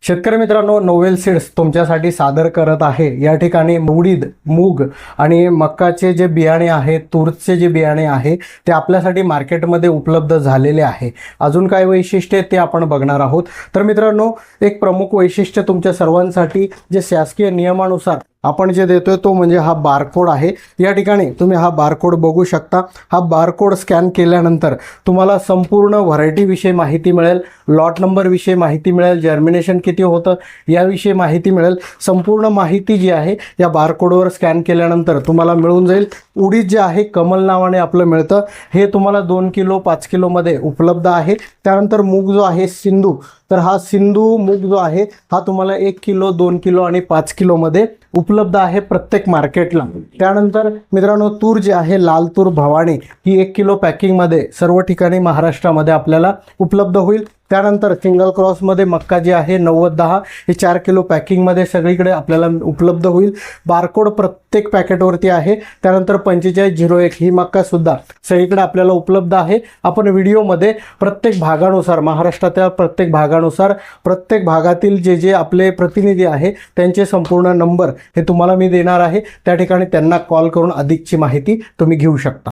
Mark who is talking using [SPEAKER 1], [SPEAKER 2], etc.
[SPEAKER 1] शेतकरी मित्रांनो, novel seeds तुमच्यासाठी सादर करत आहे। या ठिकाणी उडीद, मूग आणि मक्काचे जे बियाणे आहेत, तूरचे जे बियाणे आहे ते आपल्यासाठी मार्केटमध्ये उपलब्ध झालेले आहे। अजून काय वैशिष्ट्य ते आपण बघणार आहोत। तर मित्रांनो, एक प्रमुख वैशिष्ट्य तुमच्या सर्वांसाठी जे शासकीय नियमानुसार आपण जे देतोय तो म्हणजे हा बारकोड आहे। या ठिकाणी तुम्ही हा बारकोड बघू शकता। हा बारकोड स्कॅन केल्यानंतर तुम्हाला संपूर्ण व्हरायटी विषयी माहिती मिळेल, लॉट नंबर विषयी माहिती मिळेल, जर्मिनेशन किती होतं याविषयी माहिती मिळेल। संपूर्ण माहिती जी आहे या बारकोडवर स्कॅन केल्यानंतर तुम्हाला मिळून जाईल। उडीद जे आहे कमल नावाने आपलं मिळतं, हे तुम्हाला 2 किलो 5 किलो मध्ये उपलब्ध आहे। त्यानंतर मूग जो आहे सिंधू, तर हा सिंधू मूग जो आहे हा तुम्हाला 1 किलो 2 किलो आणि 5 किलो मध्ये उपलब्ध आहे प्रत्येक मार्केटला। त्यानंतर मित्रांनो, तूर जी आहे लाल तूर भवानी ही 1 किलो पॅकिंग मध्ये सर्व ठिकाणी महाराष्ट्रामध्ये आपल्याला उपलब्ध होईल। त्यानंतर सिंगल क्रॉस मध्ये मक्का जी आहे 90-10 हे 4 किलो पॅकिंग मध्ये सगळीकडे आपल्याला उपलब्ध होईल। बारकोड प्रत्येक पॅकेटवरती आहे। त्यानंतर 4501 ही मक्का सुद्धा सगळीकडे आपल्याला उपलब्ध आहे। आपण व्हिडिओमध्ये प्रत्येक भागानुसार, महाराष्ट्राच्या प्रत्येक भागानुसार, प्रत्येक भागातील जे आपले प्रतिनिधी आहे त्यांचे संपूर्ण नंबर हे तुम्हाला मी देणार आहे। त्या ठिकाणी त्यांना कॉल करून अधिकची माहिती तुम्ही घेऊ शकता।